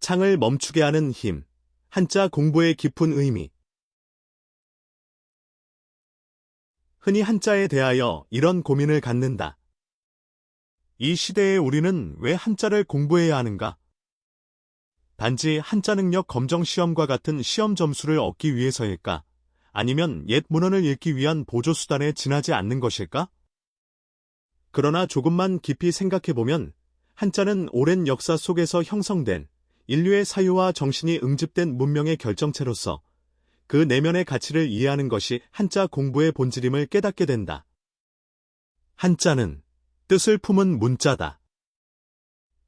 창을 멈추게 하는 힘. 한자 공부의 깊은 의미. 흔히 한자에 대하여 이런 고민을 갖는다. 이 시대에 우리는 왜 한자를 공부해야 하는가? 단지 한자 능력 검정 시험과 같은 시험 점수를 얻기 위해서일까? 아니면 옛 문헌을 읽기 위한 보조수단에 지나지 않는 것일까? 그러나 조금만 깊이 생각해보면 한자는 오랜 역사 속에서 형성된 인류의 사유와 정신이 응집된 문명의 결정체로서 그 내면의 가치를 이해하는 것이 한자 공부의 본질임을 깨닫게 된다. 한자는 뜻을 품은 문자다.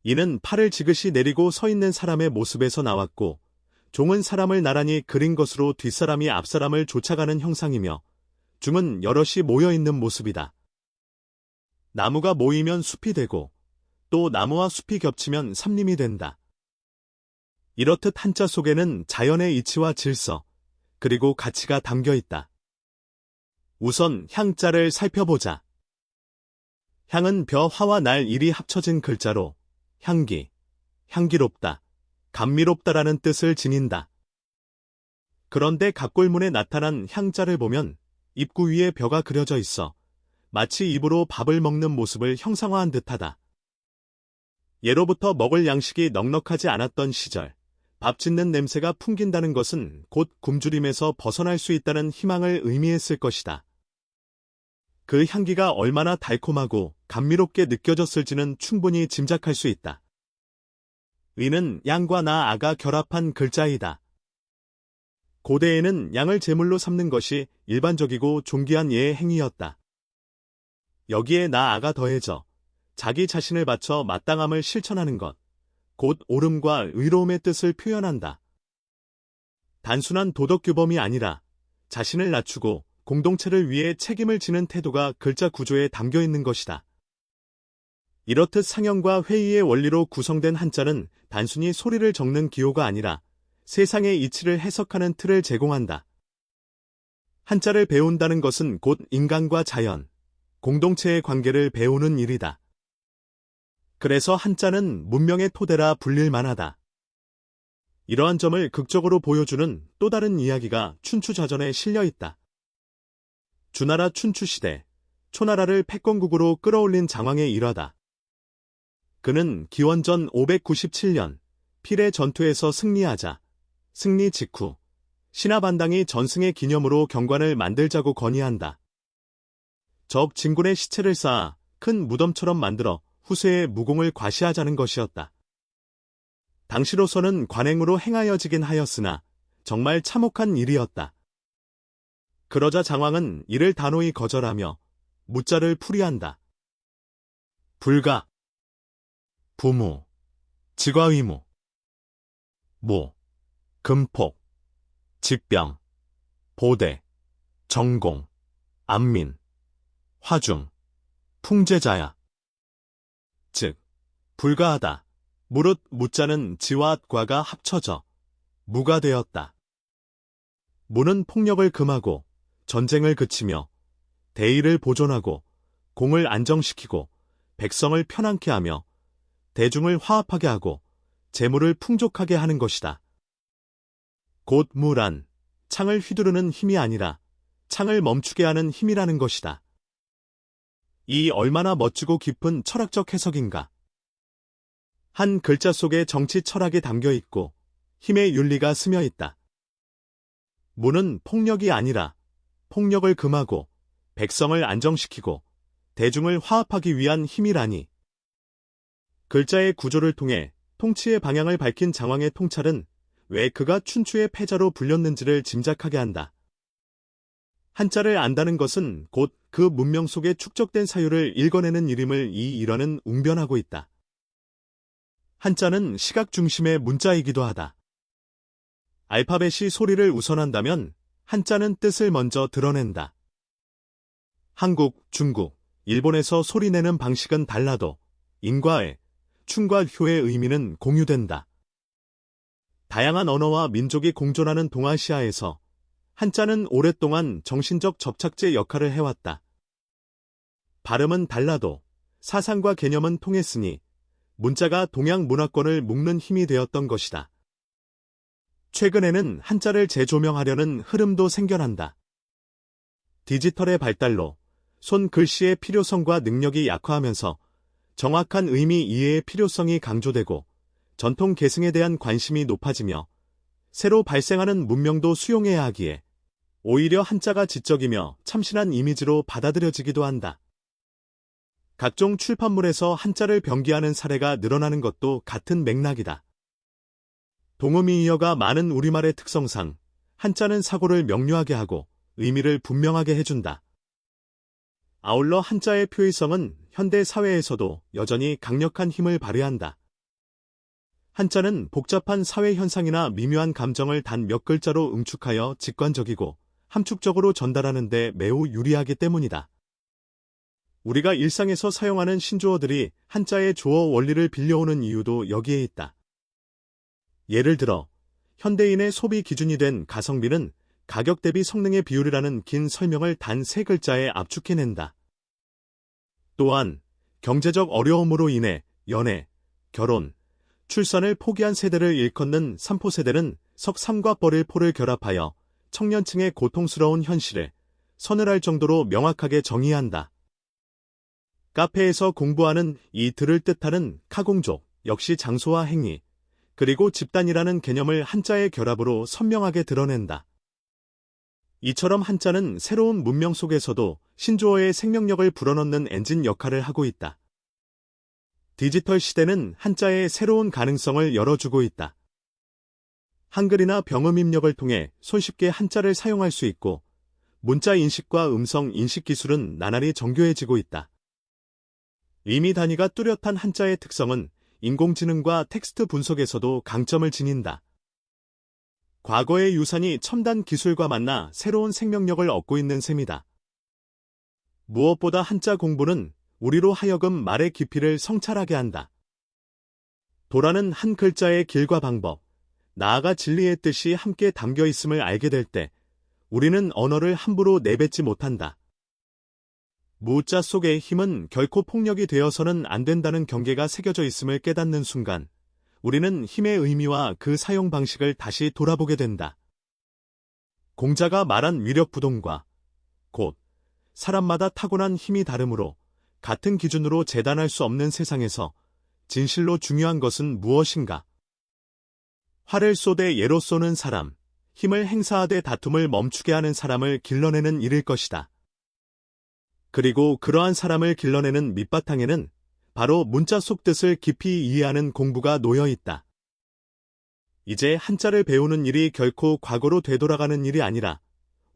이는 팔을 지그시 내리고 서 있는 사람의 모습에서 나왔고, 종은 사람을 나란히 그린 것으로 뒷사람이 앞사람을 쫓아가는 형상이며, 중은 여럿이 모여있는 모습이다. 나무가 모이면 숲이 되고, 또 나무와 숲이 겹치면 삼림이 된다. 이렇듯 한자 속에는 자연의 이치와 질서, 그리고 가치가 담겨 있다. 우선 향자를 살펴보자. 향은 벼, 화와 날, 일이 합쳐진 글자로 향기, 향기롭다, 감미롭다라는 뜻을 지닌다. 그런데 갑골문에 나타난 향자를 보면 입구 위에 벼가 그려져 있어 마치 입으로 밥을 먹는 모습을 형상화한 듯하다. 예로부터 먹을 양식이 넉넉하지 않았던 시절, 밥 짓는 냄새가 풍긴다는 것은 곧 굶주림에서 벗어날 수 있다는 희망을 의미했을 것이다. 그 향기가 얼마나 달콤하고 감미롭게 느껴졌을지는 충분히 짐작할 수 있다. 의는 양과 나아가 결합한 글자이다. 고대에는 양을 제물로 삼는 것이 일반적이고 존귀한 예의 행위였다. 여기에 나아가 더해져 자기 자신을 바쳐 마땅함을 실천하는 것, 곧 옳음과 의로움의 뜻을 표현한다. 단순한 도덕규범이 아니라 자신을 낮추고 공동체를 위해 책임을 지는 태도가 글자 구조에 담겨 있는 것이다. 이렇듯 상형과 회의의 원리로 구성된 한자는 단순히 소리를 적는 기호가 아니라 세상의 이치를 해석하는 틀을 제공한다. 한자를 배운다는 것은 곧 인간과 자연, 공동체의 관계를 배우는 일이다. 그래서 한자는 문명의 토대라 불릴 만하다. 이러한 점을 극적으로 보여주는 또 다른 이야기가 춘추자전에 실려 있다. 주나라 춘추시대, 초나라를 패권국으로 끌어올린 장왕의 일화다. 그는 기원전 597년 필의 전투에서 승리하자 승리 직후 신하반당이 전승의 기념으로 경관을 만들자고 건의한다. 적 진군의 시체를 쌓아 큰 무덤처럼 만들어 후세의 무공을 과시하자는 것이었다. 당시로서는 관행으로 행하여지긴 하였으나 정말 참혹한 일이었다. 그러자 장왕은 이를 단호히 거절하며 무자를 풀이한다. 불가, 부무, 직화의무, 무, 금폭, 직병, 보대, 정공, 안민, 화중, 풍제자야. 즉, 불가하다. 무릇 무자는 지와 과가 합쳐져 무가 되었다. 무는 폭력을 금하고 전쟁을 그치며 대의를 보존하고 공을 안정시키고 백성을 편안케 하며 대중을 화합하게 하고 재물을 풍족하게 하는 것이다. 곧 무란 창을 휘두르는 힘이 아니라 창을 멈추게 하는 힘이라는 것이다. 이 얼마나 멋지고 깊은 철학적 해석인가. 한 글자 속에 정치 철학이 담겨 있고 힘의 윤리가 스며 있다. 무는 폭력이 아니라 폭력을 금하고 백성을 안정시키고 대중을 화합하기 위한 힘이라니. 글자의 구조를 통해 통치의 방향을 밝힌 장왕의 통찰은 왜 그가 춘추의 패자로 불렸는지를 짐작하게 한다. 한자를 안다는 것은 곧 그 문명 속에 축적된 사유를 읽어내는 일임을 이 일화는 웅변하고 있다. 한자는 시각 중심의 문자이기도 하다. 알파벳이 소리를 우선한다면 한자는 뜻을 먼저 드러낸다. 한국, 중국, 일본에서 소리내는 방식은 달라도 인과 애, 춘과 효의 의미는 공유된다. 다양한 언어와 민족이 공존하는 동아시아에서 한자는 오랫동안 정신적 접착제 역할을 해왔다. 발음은 달라도 사상과 개념은 통했으니 문자가 동양 문화권을 묶는 힘이 되었던 것이다. 최근에는 한자를 재조명하려는 흐름도 생겨난다. 디지털의 발달로 손글씨의 필요성과 능력이 약화하면서 정확한 의미 이해의 필요성이 강조되고 전통 계승에 대한 관심이 높아지며 새로 발생하는 문명도 수용해야 하기에 오히려 한자가 지적이며 참신한 이미지로 받아들여지기도 한다. 각종 출판물에서 한자를 병기하는 사례가 늘어나는 것도 같은 맥락이다. 동음이의어가 많은 우리말의 특성상 한자는 사고를 명료하게 하고 의미를 분명하게 해준다. 아울러 한자의 표의성은 현대 사회에서도 여전히 강력한 힘을 발휘한다. 한자는 복잡한 사회 현상이나 미묘한 감정을 단 몇 글자로 응축하여 직관적이고 함축적으로 전달하는 데 매우 유리하기 때문이다. 우리가 일상에서 사용하는 신조어들이 한자의 조어 원리를 빌려오는 이유도 여기에 있다. 예를 들어 현대인의 소비 기준이 된 가성비는 가격 대비 성능의 비율이라는 긴 설명을 단 3글자에 압축해낸다. 또한 경제적 어려움으로 인해 연애, 결혼, 출산을 포기한 세대를 일컫는 삼포세대는 석삼과 뻘을 포를 결합하여 청년층의 고통스러운 현실을 서늘할 정도로 명확하게 정의한다. 카페에서 공부하는 이 들을 뜻하는 카공족 역시 장소와 행위, 그리고 집단이라는 개념을 한자의 결합으로 선명하게 드러낸다. 이처럼 한자는 새로운 문명 속에서도 신조어의 생명력을 불어넣는 엔진 역할을 하고 있다. 디지털 시대는 한자의 새로운 가능성을 열어주고 있다. 한글이나 병음 입력을 통해 손쉽게 한자를 사용할 수 있고 문자 인식과 음성 인식 기술은 나날이 정교해지고 있다. 의미 단위가 뚜렷한 한자의 특성은 인공지능과 텍스트 분석에서도 강점을 지닌다. 과거의 유산이 첨단 기술과 만나 새로운 생명력을 얻고 있는 셈이다. 무엇보다 한자 공부는 우리로 하여금 말의 깊이를 성찰하게 한다. 도라는 한 글자의 길과 방법, 나아가 진리의 뜻이 함께 담겨 있음을 알게 될 때 우리는 언어를 함부로 내뱉지 못한다. 무자 속의 힘은 결코 폭력이 되어서는 안 된다는 경계가 새겨져 있음을 깨닫는 순간 우리는 힘의 의미와 그 사용 방식을 다시 돌아보게 된다. 공자가 말한 위력부동과 곧 사람마다 타고난 힘이 다르므로 같은 기준으로 재단할 수 없는 세상에서 진실로 중요한 것은 무엇인가? 활을 쏘되 예로 쏘는 사람, 힘을 행사하되 다툼을 멈추게 하는 사람을 길러내는 일일 것이다. 그리고 그러한 사람을 길러내는 밑바탕에는 바로 문자 속 뜻을 깊이 이해하는 공부가 놓여 있다. 이제 한자를 배우는 일이 결코 과거로 되돌아가는 일이 아니라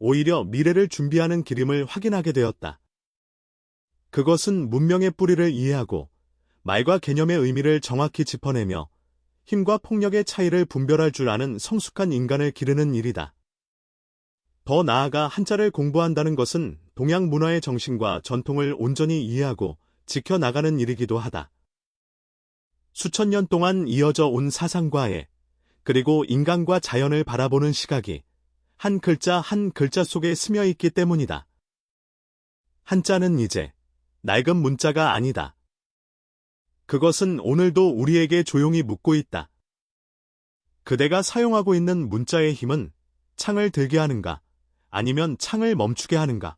오히려 미래를 준비하는 길임을 확인하게 되었다. 그것은 문명의 뿌리를 이해하고 말과 개념의 의미를 정확히 짚어내며 힘과 폭력의 차이를 분별할 줄 아는 성숙한 인간을 기르는 일이다. 더 나아가 한자를 공부한다는 것은 동양 문화의 정신과 전통을 온전히 이해하고 지켜나가는 일이기도 하다. 수천 년 동안 이어져 온 사상과의 그리고 인간과 자연을 바라보는 시각이 한 글자 한 글자 속에 스며 있기 때문이다. 한자는 이제 낡은 문자가 아니다. 그것은 오늘도 우리에게 조용히 묻고 있다. 그대가 사용하고 있는 문자의 힘은 창을 들게 하는가, 아니면 창을 멈추게 하는가?